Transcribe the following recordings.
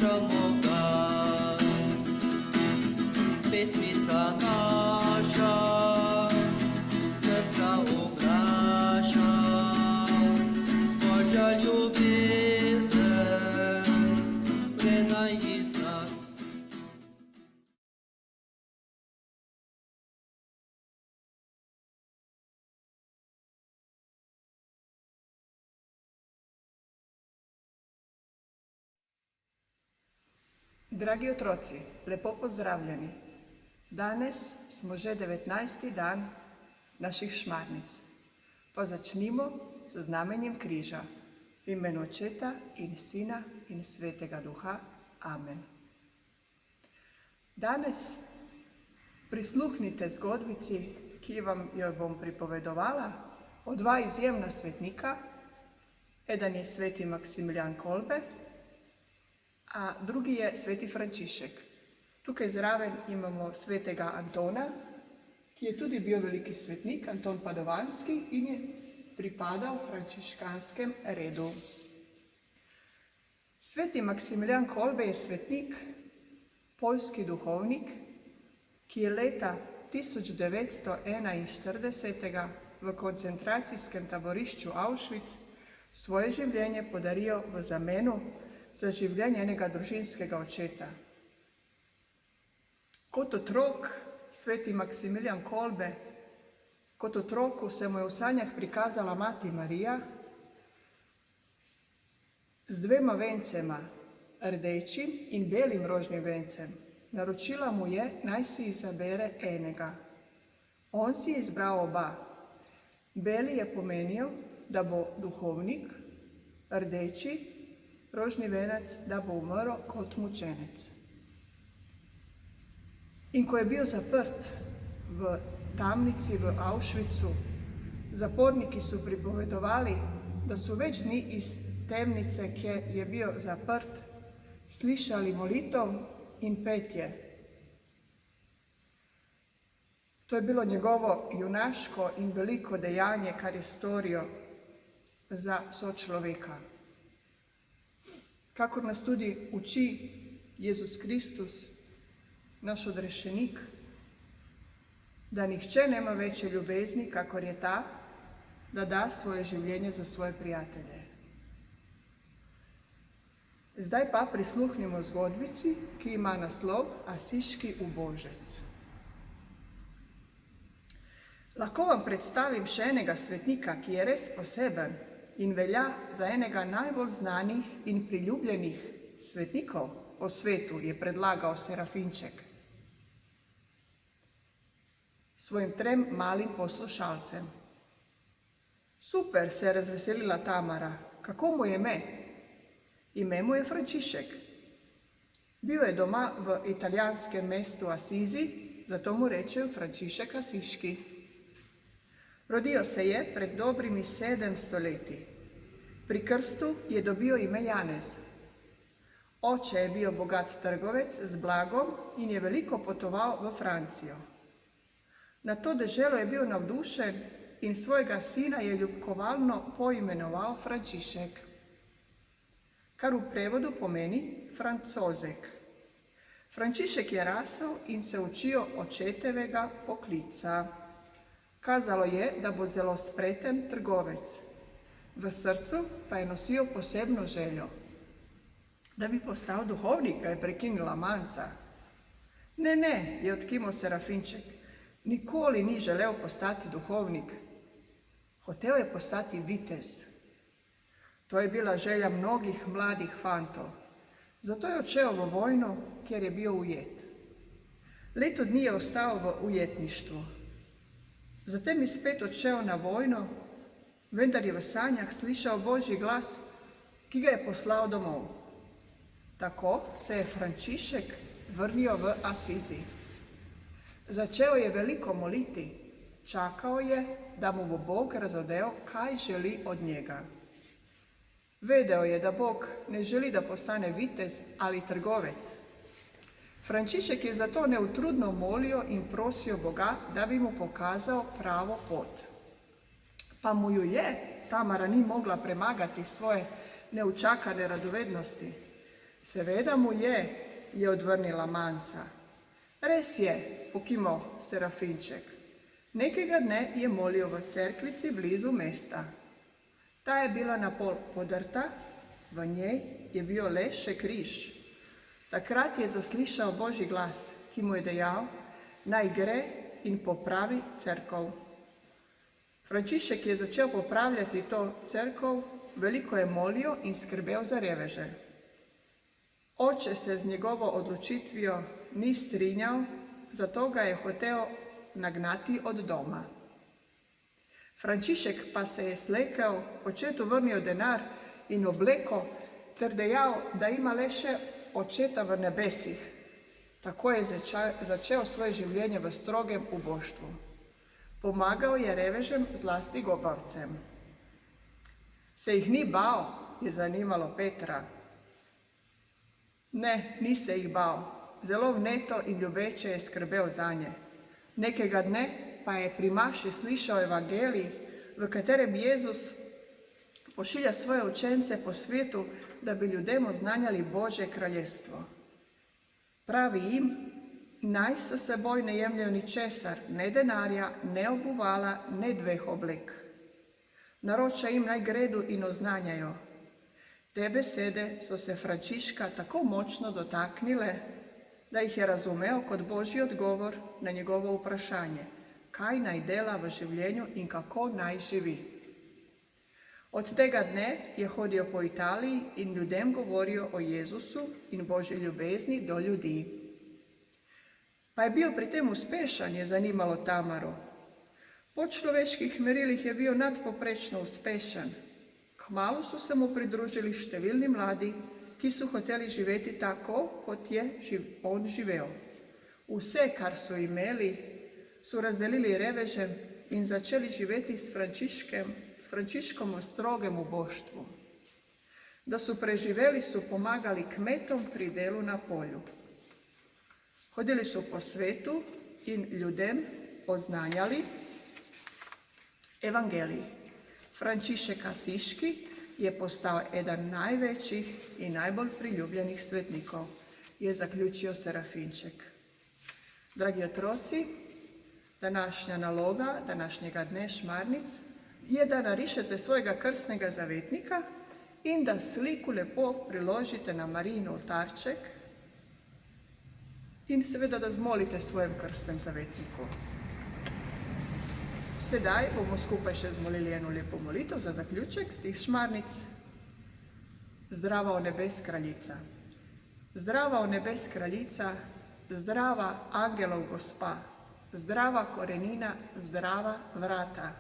slušamo glas. Pesmica naša srca oglaša, Božja ljubezen prenaj iz nas. Dragi otroci, lepo pozdravljeni. Danes smo že 19. dan naših šmarnic. Pa začnimo z znamenjem križa. V imenu Očeta in Sina in Svetega Duha. Amen. Danes prisluhnite zgodbici, ki vam jo bom pripovedovala, o dva izjemna svetnika. Eden je sveti Maksimilijan Kolbe, a drugi je sveti Frančišek. Tukaj zraven imamo svetega Antona, ki je tudi bil veliki svetnik, Anton Padovanski, in je pripadal frančiškanskem redu. Sveti Maksimilijan Kolbe je svetnik, poljski duhovnik, ki je leta 1941 v koncentracijskem taborišču Auschwitz svoje življenje podaril v zameno za življenje enega družinskega očeta. Kot otrok, sveti Maksimilijan Kolbe, kot otroku se mu je v sanjah prikazala mati Marija z dvema vencema, rdečim in belim rožnim vencem. Naročila mu je, naj si izabere enega. On si je izbral oba. Beli je pomenil, da bo duhovnik, rdeči, rožni venec, da bo umrl kot mučenec. In ko je bil zaprt v tamnici v Auschwitzu, zaporniki so pripovedovali, da so več dni iz temnice, kjer je bil zaprt, slišali molitev in petje. To je bilo njegovo junaško in veliko dejanje, kar je storil za sočloveka. Kakor nas tudi uči Jezus Kristus, naš odrešenik, da nihče nema večje ljubezni, kakor je ta, da da svoje življenje za svoje prijatelje. Zdaj pa prisluhnimo zgodbici, ki ima naslov Asiški ubožec. Lahko vam predstavim še enega svetnika, ki je res poseben in velja za enega najbolj znanih in priljubljenih svetnikov po svetu, je predlagal Serafinček svojim 3 malim poslušalcem. Super, se je razveselila Tamara. Kako mu je ime? Ime mu je Frančišek. Bil je doma v italijanskem mestu Asizi, zato mu rečejo Frančišek Asiški. Rodil se je pred dobrimi 700 leti. Pri krstu je dobil ime Janez. Oče je bil bogat trgovec z blagom in je veliko potoval v Francijo. Na to deželo je bil navdušen in svojega sina je ljubkovalno poimenoval Frančišek, kar v prevodu pomeni Francozek. Frančišek je rasel in se učil očetevega poklica. Kazalo je, da bo zelo spreten trgovec. V srcu pa je nosil posebno željo, da bi postal duhovnik, ga je prekinila Manca. Ne, je odkimal Serafinček, nikoli ni želel postati duhovnik. Hotel je postati vitez. To je bila želja mnogih mladih fantov. Zato je odšel v vojno, kjer je bil ujet. Leto dni je ostal v ujetništvu. Zatem je spet odšel na vojno, vendar je v sanjah slišal Božji glas, ki ga je poslal domov. Tako se je Frančišek vrnil v Asizi. Začel je veliko moliti, čakal je, da mu bo Bog razodel, kaj želi od njega. Vedel je, da Bog ne želi, da postane vitez ali trgovec. Frančišek je zato neutrudno molil in prosil Boga, da bi mu pokazal pravo pot. Pa mu jo je, Tamara ni mogla premagati svoje neučakane radovednosti. Seveda mu je odvrnila manca. Res je, pokimal Serafinček. Nekega dne je molil v cerkvici blizu mesta. Ta je bila napol podrta, v njej je bil le še križ. Takrat je zaslišal Božji glas, ki mu je dejal, naj gre in popravi cerkev. Frančišek je začel popravljati to cerkev, veliko je molil in skrbel za reveže. Oče se z njegovo odločitvijo ni strinjal, zato ga je hotel nagnati od doma. Frančišek pa se je slekel, očetu vrnil denar in obleko ter dejal, da ima le še očeta v nebesih. Tako je začel svoje življenje v strogem uboštvu. Pomagal je revežem, zlasti gobavcem. Se jih ni bal, je zanimalo Petra. Ne, ni se jih bal. Zelo vneto in ljubeče je skrbel zanje. Nekega dne pa je pri maši slišal evangelij, v katerem Jezus pošilja svoje učence po svetu, da bi ljudem oznanjali Božje kraljestvo. Pravi jim, naj s seboj ne jemljajo ničesar, ne denarja, ne obuvala, ne 2 oblek. Naroča jim, naj gredo in oznanjajo. Te besede so se Frančiška tako močno dotaknile, da jih je razumel kot Božji odgovor na njegovo vprašanje, kaj naj dela v življenju in kako naj živi. Od tega dne je hodil po Italiji in ljudem govoril o Jezusu in Božji ljubezni do ljudi. Pa je bil pri tem uspešen, je zanimalo Tamaro. Po človeških merilih je bil nadpoprečno uspešen. Kmalu so se mu pridružili številni mladi, ki so hoteli živeti tako, kot je on živel. Vse, kar so imeli, so razdelili revežem in začeli živeti s Frančiškom v strogem uboštvu. Da so preživeli, so pomagali kmetom pri delu na polju. Hodili so po svetu in ljudem oznanjali evangelij. Frančišek Asiški je postal eden največjih in najbolj priljubljenih svetnikov, je zaključil Serafinček. Dragi otroci, današnja naloga današnjega dne Šmarnic je, da narišete svojega krstnega zavetnika in da sliko lepo priložite na Marijin oltarček in seveda, da zmolite svojem krstnem zavetniku. Sedaj bomo skupaj še zmolili eno lepo molitev za zaključek teh Šmarnic. Zdrava v nebes kraljica. Zdrava v nebes kraljica, zdrava angelov gospa, zdrava korenina, zdrava vrata.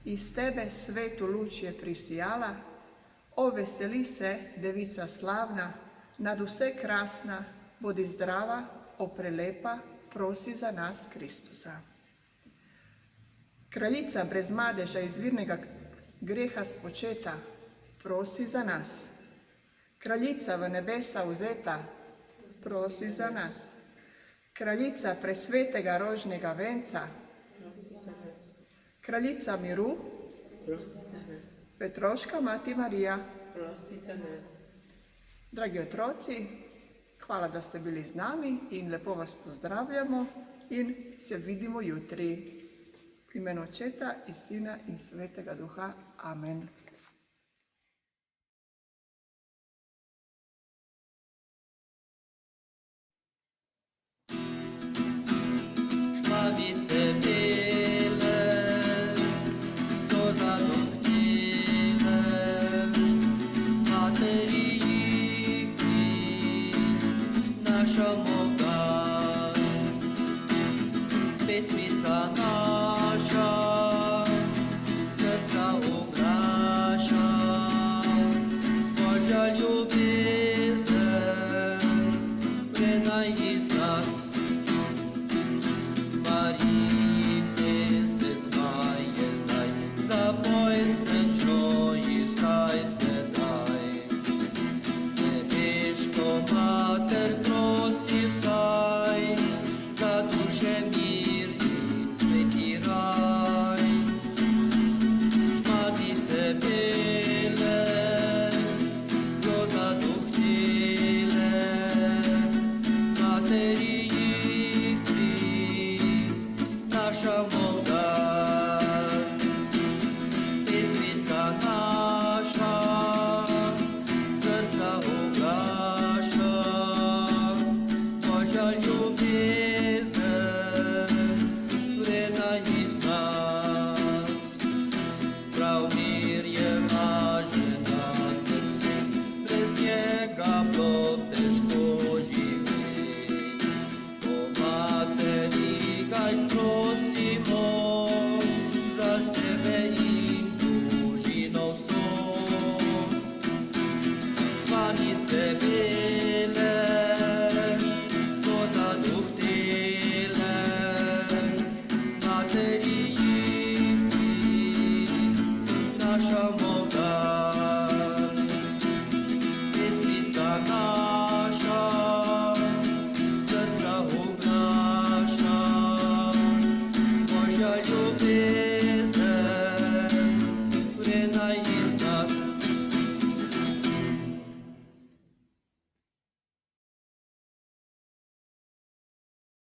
Iz tebe svetu luč je prisijala, o veseli se, devica slavna, nad vse krasna, bodi zdrava, o prelepa, prosi za nas Kristusa. Kraljica brez madeža izvirnega greha spočeta, prosi za nas. Kraljica v nebesa vzeta, prosi za nas. Kraljica presvetega rožnega venca, prosi za nas. Kraljica miru, prosi za nas. Petrovška mati Marija, prosi za nas. Dragi otroci, hvala, da ste bili z nami in lepo vas pozdravljamo in se vidimo jutri. V imenu Očeta in Sina in Svetega Duha. Amen. Šmarnice bele so zadohtile, Materijki naša moga, pesmica naša, srca obraša, Božja ljubezen, vredna iz nas. Mariji mesec maj je zdaj, zapoj srečo ji vsaj sedaj. Nebeško mater prosi vsaj, za duše mir in sveti raj. Šmarnice bele so zadohtile, ďablo težko živí. O materi, kaj sprosimo, za sebe im družinou som. Žvanice